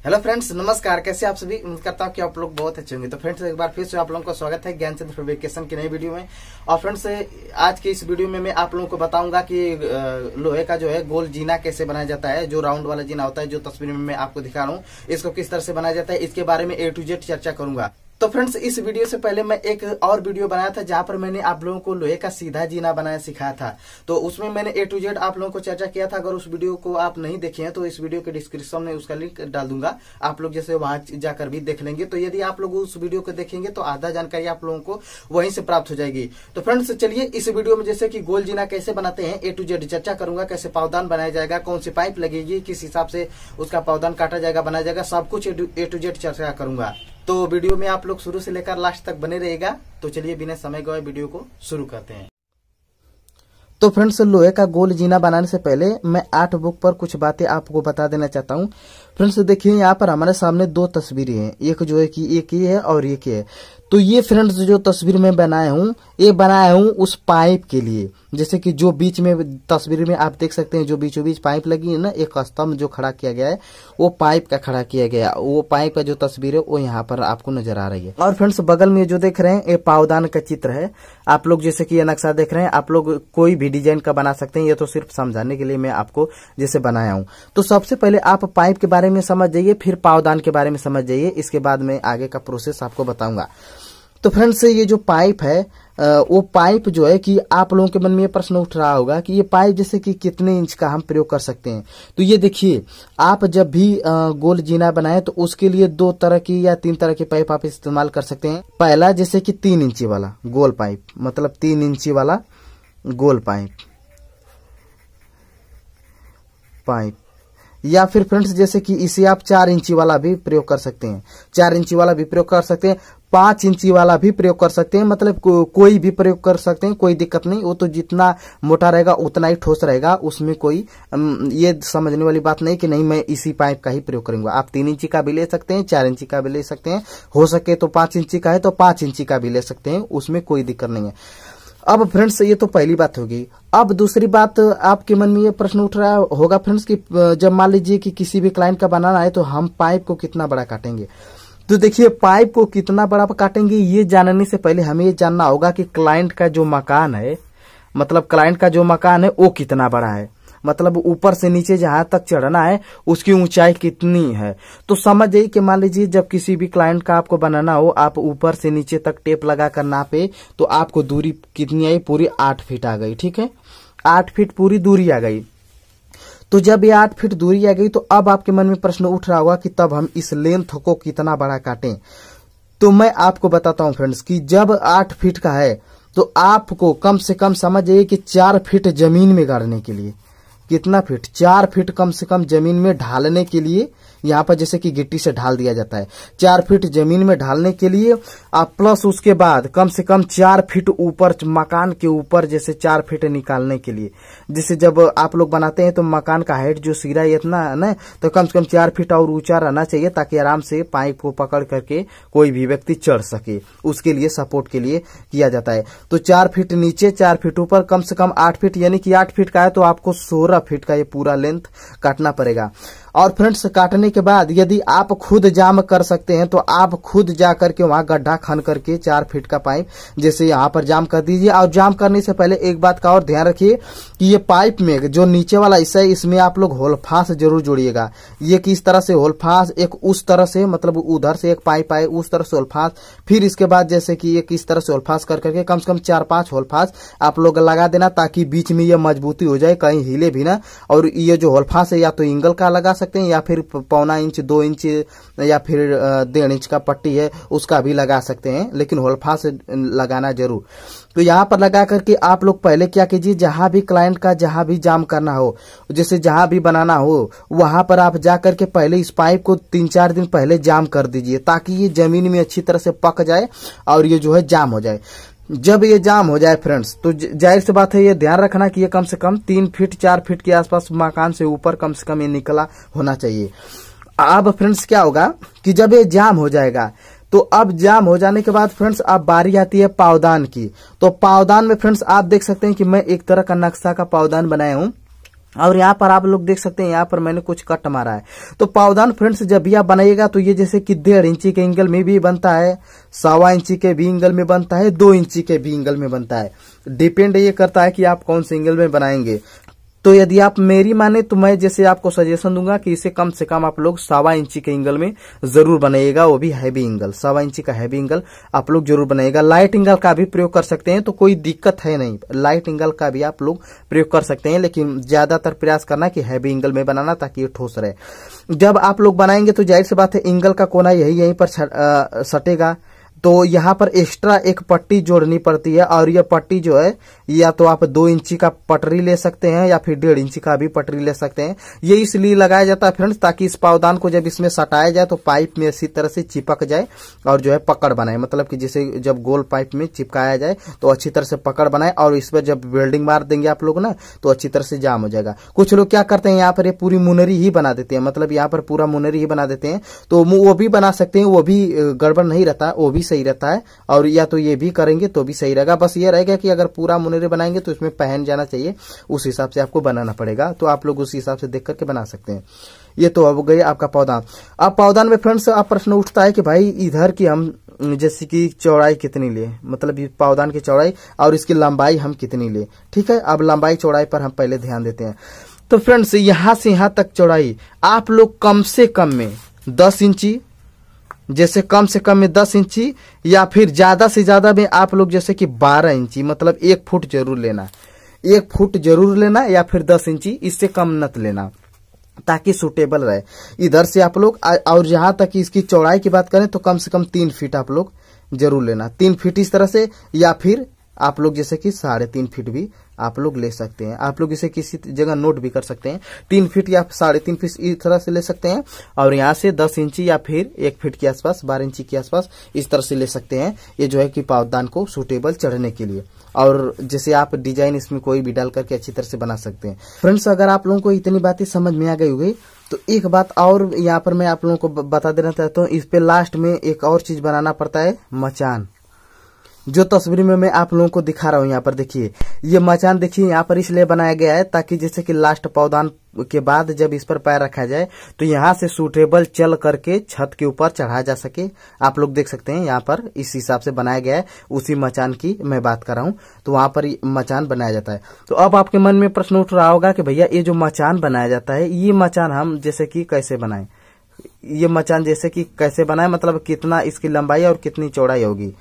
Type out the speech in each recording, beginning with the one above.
Hello friends, नमस्कार। कैसे आप सभी? उम्मीद करता हूँ कि आप लोग बहुत अच्छे होंगे। तो फ्रेंड्स, एक बार फिर से आप लोगों का स्वागत है ज्ञान चंद्र फैब्रिकेशन की नई वीडियो में। और फ्रेंड्स, आज की इस वीडियो में मैं आप लोगों को बताऊंगा कि लोहे का जो है गोल जीना कैसे बनाया जाता है। जो राउंड वाला जीना होता है, जो तस्वीर में मैं आपको दिखा रहा हूँ, इसको किस तरह से बनाया जाता है, इसके बारे में A to Z चर्चा करूंगा। तो फ्रेंड्स, इस वीडियो से पहले मैं एक और वीडियो बनाया था जहां पर मैंने आप लोगों को लोहे का सीधा जीना बनाया सिखाया था। तो उसमें मैंने A to Z आप लोगों को चर्चा किया था। अगर उस वीडियो को आप नहीं देखे हैं तो इस वीडियो के डिस्क्रिप्शन में उसका लिंक डाल दूंगा, आप लोग जैसे वहां जाकर भी देख लेंगे। तो यदि आप लोग उस वीडियो को देखेंगे तो आधा जानकारी आप लोगों को वहीं से प्राप्त हो जाएगी। तो फ्रेंड्स, चलिए इस वीडियो में जैसे कि गोल जीना कैसे बनाते हैं A to Z चर्चा करूंगा। कैसे पावदान बनाया जाएगा, कौन सी पाइप लगेगी, किस हिसाब से उसका पावदान काटा जाएगा, बनाया जाएगा, सब कुछ A to Z चर्चा करूंगा। तो वीडियो में आप लोग शुरू से लेकर लास्ट तक बने रहेगा। तो चलिए बिना समय गवाए वीडियो को शुरू करते हैं। तो फ्रेंड्स, लोहे का गोल जीना बनाने से पहले मैं आर्ट बुक पर कुछ बातें आपको बता देना चाहता हूँ। फ्रेंड्स देखिए, यहाँ पर हमारे सामने दो तस्वीरें हैं। एक जो है कि एक ये है और एक ये है। तो ये फ्रेंड्स जो तस्वीर में बनाया हूँ, ये बनाया हूँ उस पाइप के लिए। जैसे कि जो बीच में तस्वीर में आप देख सकते हैं, जो बीचों बीच पाइप लगी है ना, एक स्तंभ जो खड़ा किया गया है वो पाइप का खड़ा किया गया। वो पाइप का जो तस्वीर है वो यहाँ पर आपको नजर आ रही है। और फ्रेंड्स, बगल में जो देख रहे हैं ये पावदान का चित्र है। आप लोग जैसे कि ये नक्शा देख रहे हैं, आप लोग कोई भी डिजाइन का बना सकते हैं। ये तो सिर्फ समझाने के लिए मैं आपको जैसे बनाया हूँ। तो सबसे पहले आप पाइप के बारे में समझ जाइए, फिर पावदान के बारे में समझ जाइए। इसके बाद मैं आगे का प्रोसेस आपको बताऊंगा। तो फ्रेंड्स, ये जो पाइप है वो पाइप जो है कि आप लोगों के मन में ये प्रश्न उठ रहा होगा कि ये पाइप जैसे कि कितने इंच का हम प्रयोग कर सकते हैं। तो ये देखिए, आप जब भी गोल जीना बनाए तो उसके लिए दो तरह की या तीन तरह की पाइप आप इस्तेमाल कर सकते हैं। पहला जैसे कि 3 इंची वाला गोल पाइप, मतलब 3 इंची वाला गोल पाइप। या फिर फ्रेंड्स जैसे कि इसे आप 4 इंची वाला भी प्रयोग कर सकते हैं। 4 इंची वाला भी प्रयोग कर सकते हैं, 5 इंची वाला भी प्रयोग कर सकते हैं। मतलब कोई भी प्रयोग कर सकते हैं, कोई दिक्कत नहीं। वो तो जितना मोटा रहेगा उतना ही ठोस रहेगा, उसमें कोई ये समझने वाली बात नहीं कि नहीं मैं इसी पाइप का ही प्रयोग करूंगा। आप 3 इंची का भी ले सकते हैं, 4 इंची का भी ले सकते हैं, हो सके तो 5 इंची का है तो 5 इंची का भी ले सकते हैं, उसमें कोई दिक्कत नहीं है। अब फ्रेंड्स, ये तो पहली बात होगी। अब दूसरी बात, आपके मन में ये प्रश्न उठ रहा होगा फ्रेंड्स कि जब मान लीजिए कि किसी भी क्लाइंट का बनाना है तो हम पाइप को कितना बड़ा काटेंगे। तो देखिए, पाइप को कितना बड़ा काटेंगे ये जानने से पहले हमें ये जानना होगा कि क्लाइंट का जो मकान है, मतलब क्लाइंट का जो मकान है वो कितना बड़ा है। मतलब ऊपर से नीचे जहां तक चढ़ना है उसकी ऊंचाई कितनी है। तो समझ जाइए कि मान लीजिए जब किसी भी क्लाइंट का आपको बनाना हो, आप ऊपर से नीचे तक टेप लगा कर नापे तो आपको दूरी कितनी आई? पूरी 8 फीट आ गई। ठीक है, 8 फीट पूरी दूरी आ गई। तो जब ये 8 फीट दूरी आ गई तो अब आपके मन में प्रश्न उठ रहा होगा कि तब हम इस लेंथ को कितना बड़ा काटें। तो मैं आपको बताता हूं फ्रेंड्स कि जब 8 फीट का है तो आपको कम से कम समझ जाइए कि 4 फीट जमीन में गाड़ने के लिए, कितना फीट? 4 फीट कम से कम जमीन में ढालने के लिए, यहाँ पर जैसे कि गिट्टी से ढाल दिया जाता है, 4 फीट जमीन में ढालने के लिए आप प्लस उसके बाद कम से कम 4 फीट ऊपर, मकान के ऊपर जैसे 4 फीट निकालने के लिए। जैसे जब आप लोग बनाते हैं तो मकान का हाइट जो सिरा इतना है ना, तो कम से कम 4 फीट और ऊंचा रहना चाहिए ताकि आराम से पाइप को पकड़ करके कोई भी व्यक्ति चढ़ सके। उसके लिए सपोर्ट के लिए किया जाता है। तो 4 फीट नीचे, 4 फीट ऊपर, कम से कम 8 फीट, यानी कि 8 फीट का है तो आपको 16 फीट का ये पूरा लेंथ काटना पड़ेगा। और फ्रेंड्स, काटने के बाद यदि आप खुद जाम कर सकते हैं तो आप खुद जा करके वहां गड्ढा खन करके 4 फीट का पाइप जैसे यहाँ पर जाम कर दीजिए। और जाम करने से पहले एक बात का और ध्यान रखिए कि ये पाइप में जो नीचे वाला हिस्सा है इसमें आप लोग होल फांस जरूर जोड़िएगा। ये किस तरह से होल फांस, एक उस तरह से, मतलब उधर से एक पाइप आए उस तरह से होल फांस, फिर इसके बाद जैसे कि ये किस तरह से होल फांस कर करके कम से कम 4-5 होल फांस आप लोग लगा देना ताकि बीच में ये मजबूती हो जाए, कहीं हिले भी ना। और ये जो होल फांस है या तो एंगल का लगा सकते हैं या फिर 1.25 इंच, 2 इंच या फिर 1.5 इंच का पट्टी है उसका भी लगा सकते हैं, लेकिन होल फांस लगाना जरूर। तो यहाँ पर लगा करके आप लोग पहले क्या कीजिए, जहां भी क्लाइंट का जहां भी जाम करना हो, जैसे जहां भी बनाना हो, वहां पर आप जा करके पहले इस पाइप को 3-4 दिन पहले जाम कर दीजिए ताकि ये जमीन में अच्छी तरह से पक जाए और ये जो है जाम हो जाए। जब ये जाम हो जाए फ्रेंड्स तो जाहिर सी बात है, ये ध्यान रखना कि ये कम से कम 3 फीट 4 फीट के आसपास मकान से ऊपर कम से कम ये निकला होना चाहिए। अब फ्रेंड्स क्या होगा कि जब ये जाम हो जाएगा तो अब जाम हो जाने के बाद फ्रेंड्स अब बारी आती है पावदान की। तो पावदान में फ्रेंड्स आप देख सकते हैं कि मैं एक तरह का नक्शा का पावदान बनाया हूं। और यहाँ पर आप लोग देख सकते हैं, यहाँ पर मैंने कुछ कट मारा है। तो पावदान फ्रेंड्स जब भी आप बनाइएगा तो ये जैसे कि 1.5 इंची के एंगल में भी बनता है, 1.25 इंची के भी एंगल में बनता है, 2 इंची के भी एंगल में बनता है। डिपेंड ये करता है कि आप कौन से एंगल में बनाएंगे। तो यदि आप मेरी माने तो मैं जैसे आपको सजेशन दूंगा कि इसे कम से कम आप लोग 1.25 इंची के एंगल में जरूर बनाइएगा, वो भी हैवी एंगल, 1.25 इंची का हैवी एंगल आप लोग जरूर बनाइएगा। लाइट एंगल का भी प्रयोग कर सकते हैं तो कोई दिक्कत है नहीं, लाइट एंगल का भी आप लोग प्रयोग कर सकते हैं, लेकिन ज्यादातर प्रयास करना कि हैवी एंगल में बनाना ताकि ये ठोस रहे। जब आप लोग बनाएंगे तो जाहिर सी बात है एंगल का कोना यहीं पर सटेगा, तो यहाँ पर एक्स्ट्रा एक पट्टी जोड़नी पड़ती है। और यह पट्टी जो है या तो आप 2 इंची का पटरी ले सकते हैं या फिर 1.5 इंची का भी पटरी ले सकते हैं। ये इसलिए लगाया जाता है फ्रेंड्स ताकि इस पावदान को जब इसमें सटाया जाए तो पाइप में इसी तरह से चिपक जाए और जो है पकड़ बनाए, मतलब कि जैसे जब गोल पाइप में चिपकाया जाए तो अच्छी तरह से पकड़ बनाए और इस पर जब वेल्डिंग मार देंगे आप लोग ना तो अच्छी तरह से जाम हो जाएगा। कुछ लोग क्या करते हैं यहाँ पर ये पूरी मुनरी ही बना देते हैं, मतलब यहाँ पर पूरा मुनरी ही बना देते हैं, तो वो भी बना सकते हैं, वो भी गड़बड़ नहीं रहता, वो भी सही रहता है। और या तो ये भी करेंगे तो भी सही रहेगा। बस ये रहेगा कि अगर पूरा मुनरे बनाएंगे तो इसमें पहन जाना चाहिए, उस हिसाब से आपको बनाना पड़ेगा। तो आप लोग उस हिसाब से देख करके बना सकते हैं। ये तो अब गई आपका पावदान। अब पावदान में फ्रेंड्स अब प्रश्न उठता है कि भाई इधर की हम जैसे कि चौड़ाई कितनी ले, मतलब पावदान की चौड़ाई और इसकी लंबाई हम कितनी ले। ठीक है, अब लंबाई चौड़ाई पर हम पहले ध्यान देते हैं। तो फ्रेंड्स यहां से यहां तक चौड़ाई आप लोग कम से कम में 10 इंची, जैसे कम से कम में 10 इंची या फिर ज्यादा से ज्यादा में आप लोग जैसे कि 12 इंची, मतलब 1 फुट जरूर लेना, 1 फुट जरूर लेना या फिर 10 इंची, इससे कम मत लेना ताकि सूटेबल रहे। इधर से आप लोग और जहां तक इसकी चौड़ाई की बात करें तो कम से कम 3 फीट आप लोग जरूर लेना, 3 फीट इस तरह से, या फिर आप लोग जैसे कि 3.5 फीट भी आप लोग ले सकते हैं। आप लोग इसे किसी जगह नोट भी कर सकते हैं, 3 फीट या 3.5 फीट इस तरह से ले सकते हैं। और यहाँ से 10 इंची या फिर 1 फीट के आसपास, 12 इंची के आसपास इस तरह से ले सकते हैं। ये जो है कि पावदान को सूटेबल चढ़ने के लिए, और जैसे आप डिजाइन इसमें कोई भी डाल करके अच्छी तरह से बना सकते हैं। फ्रेंड्स अगर आप लोगों को इतनी बातें समझ में आ गई होगी तो एक बात और यहाँ पर मैं आप लोगों को बता देना चाहता हूँ, इस पे लास्ट में एक और चीज बनाना पड़ता है, मचान। जो तस्वीर में मैं आप लोगों को दिखा रहा हूँ, यहाँ पर देखिए ये मचान, देखिए यहाँ पर इसलिए बनाया गया है ताकि जैसे कि लास्ट पावदान के बाद जब इस पर पैर रखा जाए तो यहाँ से सूटेबल चल करके छत के ऊपर चढ़ाया जा सके। आप लोग देख सकते हैं यहाँ पर इस हिसाब से बनाया गया है, उसी मचान की मैं बात कर रहा हूँ। तो वहां पर मचान बनाया जाता है। तो अब आपके मन में प्रश्न उठ रहा होगा कि भैया ये जो मचान बनाया जाता है, ये मचान हम जैसे कि कैसे बनाए, ये मचान जैसे कि कैसे बनाए, मतलब कितना इसकी लंबाई और कितनी चौड़ाई होगी।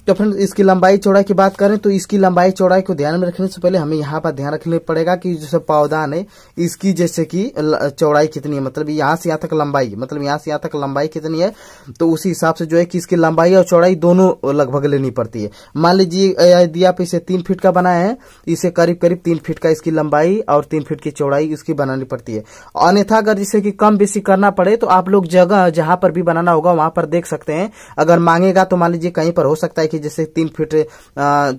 तो फ्रेंड्स इसकी लंबाई चौड़ाई की बात करें तो इसकी लंबाई चौड़ाई को ध्यान में रखने से पहले हमें यहाँ पर ध्यान रखना पड़ेगा कि जैसे पावदान है इसकी जैसे कि चौड़ाई कितनी है, मतलब यहाँ से यहाँ तक लंबाई, मतलब यहाँ से यहाँ तक लंबाई कितनी है, तो उसी हिसाब से जो है कि इसकी लंबाई और चौड़ाई दोनों लगभग लेनी पड़ती है। मान लीजिए यदि आप इसे 3 फीट का बनाए हैं, इसे करीब करीब 3 फीट का इसकी लंबाई और 3 फीट की चौड़ाई इसकी बनानी पड़ती है। अन्यथा अगर जिसे कि कम बेसी करना पड़े तो आप लोग जगह जहां पर भी बनाना होगा वहां पर देख सकते हैं। अगर मांगेगा तो मान लीजिए कहीं पर हो सकता है कि जैसे 3 फीट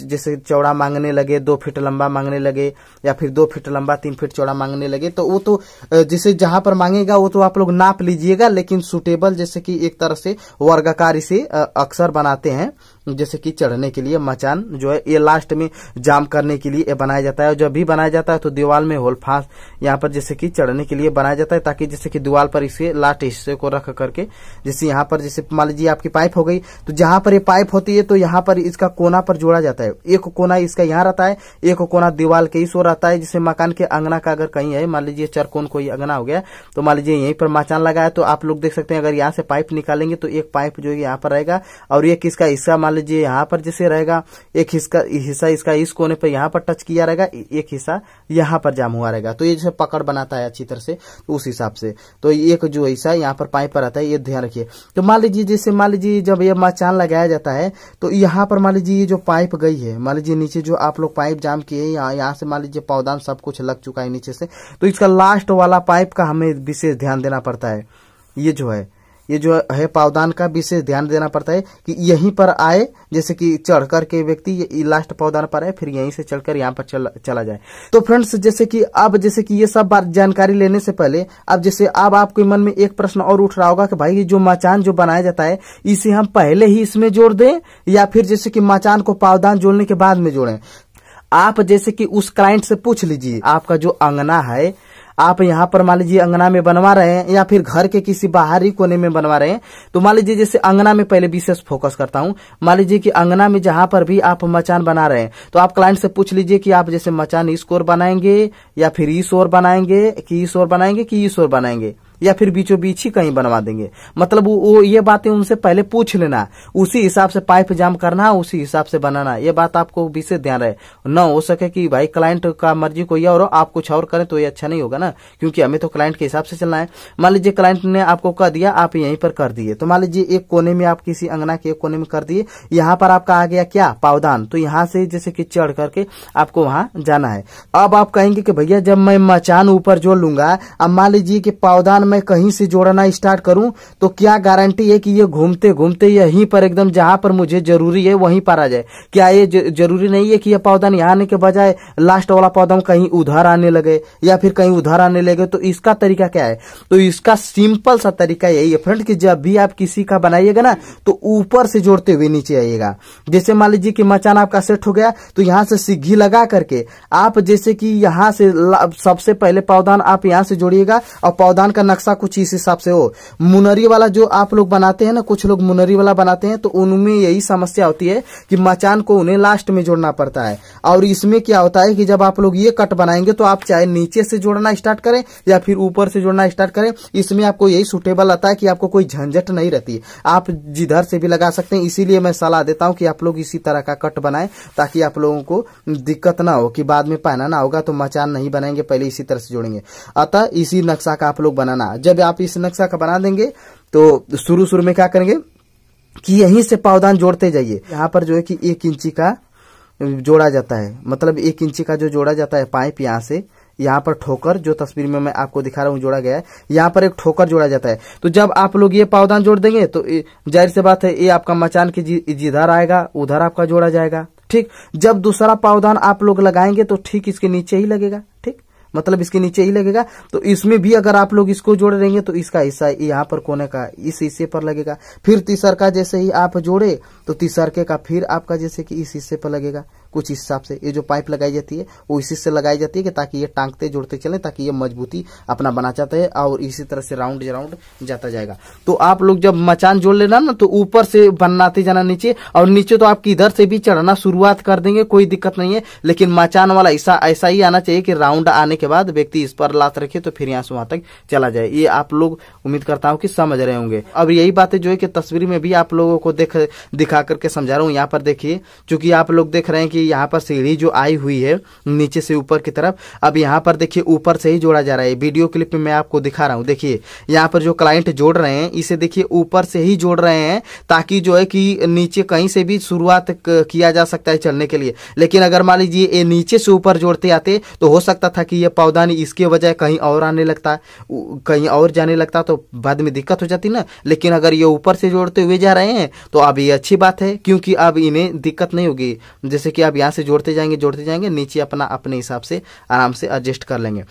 जैसे चौड़ा मांगने लगे, 2 फीट लंबा मांगने लगे, या फिर 2 फीट लंबा 3 फीट चौड़ा मांगने लगे, तो वो तो जिसे जहां पर मांगेगा वो तो आप लोग नाप लीजिएगा। लेकिन सूटेबल जैसे कि एक तरह से वर्गाकार इसे अक्सर बनाते हैं जैसे कि चढ़ने के लिए। मचान जो है ये लास्ट में जाम करने के लिए बनाया जाता है। और जब भी बनाया जाता है तो दीवार में होल फांस यहाँ पर जैसे कि चढ़ने के लिए बनाया जाता है, ताकि जैसे कि दीवार पर इसे लास्ट हिस्से को रख करके, जैसे यहाँ पर जैसे मान लीजिए आपकी पाइप हो गई, तो जहां पर ये पाइप होती है तो यहाँ पर इसका कोना पर जोड़ा जाता है। एक कोना इसका यहाँ रहता है, एक कोना दीवार के इस ओर रहता है। जैसे मकान के अंगना का अगर कहीं है, मान लीजिए चरकोन कोई अंगना हो गया, तो मान लीजिए यहीं पर मचान लगा है, तो आप लोग देख सकते हैं अगर यहाँ से पाइप निकालेंगे तो एक पाइप जो है यहाँ पर रहेगा और एक इसका हिस्सा मान लीजिए यहाँ पर जैसे रहेगा, एक हिस्सा इसका इस कोने पर यहाँ पर टच किया रहेगा, एक हिस्सा यहाँ पर जाम हुआ रहेगा। तो ये जैसे पकड़ बनाता है अच्छी तरह से, तो उस हिसाब से तो एक जो हिस्सा यहाँ पर पाइप पर आता है, ये ध्यान रखिए। तो मान लीजिए जैसे मान लीजिए जब ये मचान लगाया जाता है तो यहाँ पर मान लीजिए ये जो पाइप गई है, मान लीजिए नीचे जो आप लोग पाइप जाम किए यहाँ से मान लीजिए पावदान सब कुछ लग चुका है नीचे से, तो इसका लास्ट वाला पाइप का हमें विशेष ध्यान देना पड़ता है। ये जो है पावदान का विशेष ध्यान देना पड़ता है कि यहीं पर आए, जैसे कि चढ़ करके व्यक्ति लास्ट पावदान पर आए, फिर यहीं से चढ़कर यहाँ पर चला जाए। तो फ्रेंड्स जैसे कि ये सब बात जानकारी लेने से पहले अब जैसे अब आपके मन में एक प्रश्न और उठ रहा होगा कि भाई जो मचान जो बनाया जाता है इसे हम पहले ही इसमें जोड़ दें या फिर जैसे कि मचान को पावदान जोड़ने के बाद में जोड़ें। आप जैसे कि उस क्लाइंट से पूछ लीजिए, आपका जो अंगना है आप यहाँ पर मान लीजिए अंगना में बनवा रहे हैं या फिर घर के किसी बाहरी कोने में बनवा रहे हैं, तो मान लीजिए जैसे अंगना में पहले विशेष फोकस करता हूँ। मान लीजिए कि अंगना में जहां पर भी आप मचान बना रहे हैं तो आप क्लाइंट से पूछ लीजिए कि आप जैसे मचान इस ओर बनाएंगे या फिर इस ओर बनाएंगे कि इस ओर बनाएंगे कि इस ओर बनाएंगे या फिर बीचों बीच ही कहीं बनवा देंगे। मतलब वो ये बातें उनसे पहले पूछ लेना, उसी हिसाब से पाइप जाम करना, उसी हिसाब से बनाना। ये बात आपको विशेष ध्यान रहे, न हो सके कि भाई क्लाइंट का मर्जी कोई और आप कुछ और करें तो ये अच्छा नहीं होगा ना, क्योंकि हमें तो क्लाइंट के हिसाब से चलना है। मान लीजिए क्लाइंट ने आपको कह दिया आप यहीं पर कर दिए, तो मान लीजिए एक कोने में आप किसी अंगना के एक कोने में कर दिए, यहाँ पर आपका आ गया क्या पावदान, तो यहाँ से जैसे कि चढ़ करके आपको वहां जाना है। अब आप कहेंगे कि भैया जब मैं मचान ऊपर जोड़ लूंगा, अब मान लीजिए कि पावदान मैं कहीं से जोड़ना स्टार्ट करूं तो क्या गारंटी है कि ये घूमते घूमते यहीं पर एकदम जहां पर मुझे जरूरी है वहीं पर आ जाए? क्या ये जरूरी नहीं है कि ये पावदान यहाँ आने के बजाय लास्ट वाला पावदान कहीं उधर आने लगे या फिर कहीं उधर आने लगे? तो इसका तरीका क्या है? तो इसका सिंपल सा तरीका यही है फ्रेंड कि जब भी आप किसी का बनाइएगा ना तो ऊपर से जोड़ते हुए नीचे आइएगा। जैसे मान लीजिए कि मचान आपका सेट हो गया तो यहां से सिग्घी लगा करके आप जैसे कि यहां से सबसे पहले पावदान आप यहां से जोड़िएगा और पावदान का नक्शा कुछ इस हिसाब से हो। मुनरी वाला जो आप लोग बनाते हैं ना, कुछ लोग मुनरी वाला बनाते हैं तो उनमें यही समस्या होती है कि मचान को उन्हें लास्ट में जोड़ना पड़ता है। और इसमें क्या होता है कि जब आप लोग ये कट बनाएंगे तो आप चाहे नीचे से जोड़ना स्टार्ट करें या फिर ऊपर से जोड़ना स्टार्ट करें, इसमें आपको यही सुटेबल आता है कि आपको कोई झंझट नहीं रहती, आप जिधर से भी लगा सकते हैं। इसीलिए मैं सलाह देता हूं कि आप लोग इसी तरह का कट बनाएं ताकि आप लोगों को दिक्कत ना हो कि बाद में पहनाना होगा तो मचान नहीं बनाएंगे, पहले इसी तरह से जोड़ेंगे। अतः इसी नक्शा का आप लोग बनाना। जब आप इस नक्शा का बना देंगे तो शुरू में क्या करेंगे कि यहीं से पावदान जोड़ते जाइए। यहाँ पर जो है कि 1 इंची का जोड़ा जाता है, मतलब 1 इंची का जो जोड़ा जाता है पाइप, यहाँ से यहाँ पर ठोकर जो तस्वीर में मैं आपको दिखा रहा हूँ जोड़ा गया है, यहाँ पर एक ठोकर जोड़ा जाता है। तो जब आप लोग ये पावदान जोड़ देंगे तो जाहिर सी बात है ये आपका मचान की जिधर आएगा उधर आपका जोड़ा जाएगा। ठीक, जब दूसरा पावदान आप लोग लगाएंगे तो ठीक इसके नीचे ही लगेगा। ठीक, मतलब इसके नीचे ही लगेगा। तो इसमें भी अगर आप लोग इसको जोड़ देंगे तो इसका हिस्सा यहाँ पर कोने का इस हिस्से पर लगेगा। फिर तीसर का जैसे ही आप जोड़े तो तीसरके का फिर आपका जैसे कि इस हिस्से पर लगेगा। कुछ इस हिसाब से ये जो पाइप लगाई जाती है वो इसी से लगाई जाती है कि ताकि ये टांगते जोड़ते चले, ताकि ये मजबूती अपना बना चाहता है और इसी तरह से राउंड जाता जाएगा। तो आप लोग जब मचान जोड़ लेना ना तो ऊपर से बनाते जाना नीचे, और नीचे तो आप किधर से भी चढ़ना शुरुआत कर देंगे, कोई दिक्कत नहीं है। लेकिन मचान वाला हिस्सा ऐसा ही आना चाहिए कि राउंड आने के बाद व्यक्ति इस पर लात रखे तो फिर यहाँ से वहां तक चला जाए। ये आप लोग उम्मीद करता हूँ कि समझ रहे होंगे। अब यही बातें जो है कि तस्वीर में भी आप लोगों को दिखा करके समझा रहा हूँ। यहाँ पर देखिए, चूंकि आप लोग देख रहे हैं कि यहाँ पर सीढ़ी जो आई हुई है नीचे से ऊपर की तरफ, अब यहाँ पर देखिए ऊपर से ही जोड़ा जा रहा है। वीडियो क्लिप में मैं आपको दिखा रहा हूँ। देखिए यहाँ पर जो क्लाइंट जोड़ रहे हैं इसे देखिए ऊपर से ही जोड़ रहे हैं ताकि जो है कि नीचे कहीं से भी शुरुआत किया जा सकता है चलने के लिए। लेकिन अगर मान लीजिए ये नीचे से ऊपर जोड़ते आते तो हो सकता था कि ये पावदान इसके बजाय कहीं और आने लगता, कहीं और जाने लगता तो बाद में दिक्कत हो जाती ना। लेकिन अगर ये ऊपर से जोड़ते हुए जा रहे हैं तो अब ये अच्छी बात है, क्योंकि अब इन्हें दिक्कत नहीं होगी। जैसे कि अब यहाँ से जोड़ते जाएंगे नीचे अपने हिसाब से आराम से एडजस्ट कर लेंगे।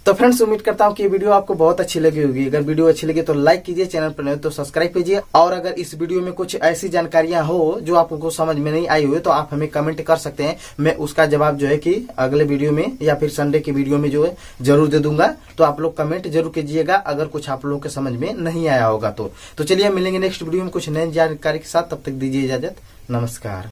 तो फ्रेंड्स उम्मीद करता हूँ कि ये वीडियो आपको बहुत अच्छी लगी होगी। अगर वीडियो अच्छी लगी तो लाइक कीजिए, चैनल पर नए तो सब्सक्राइब कीजिए। और अगर इस वीडियो में कुछ ऐसी जानकारियां हो जो आपको समझ में नहीं आई हुई तो आप हमें कमेंट कर सकते हैं। मैं उसका जवाब जो है कि अगले वीडियो में या फिर संडे की वीडियो में जो है जरूर दे दूंगा। तो आप लोग कमेंट जरूर कीजिएगा अगर कुछ आप लोगों के समझ में नहीं आया होगा तो चलिए मिलेंगे नेक्स्ट वीडियो में कुछ नई जानकारी के साथ। तब तक दीजिए इजाजत, नमस्कार।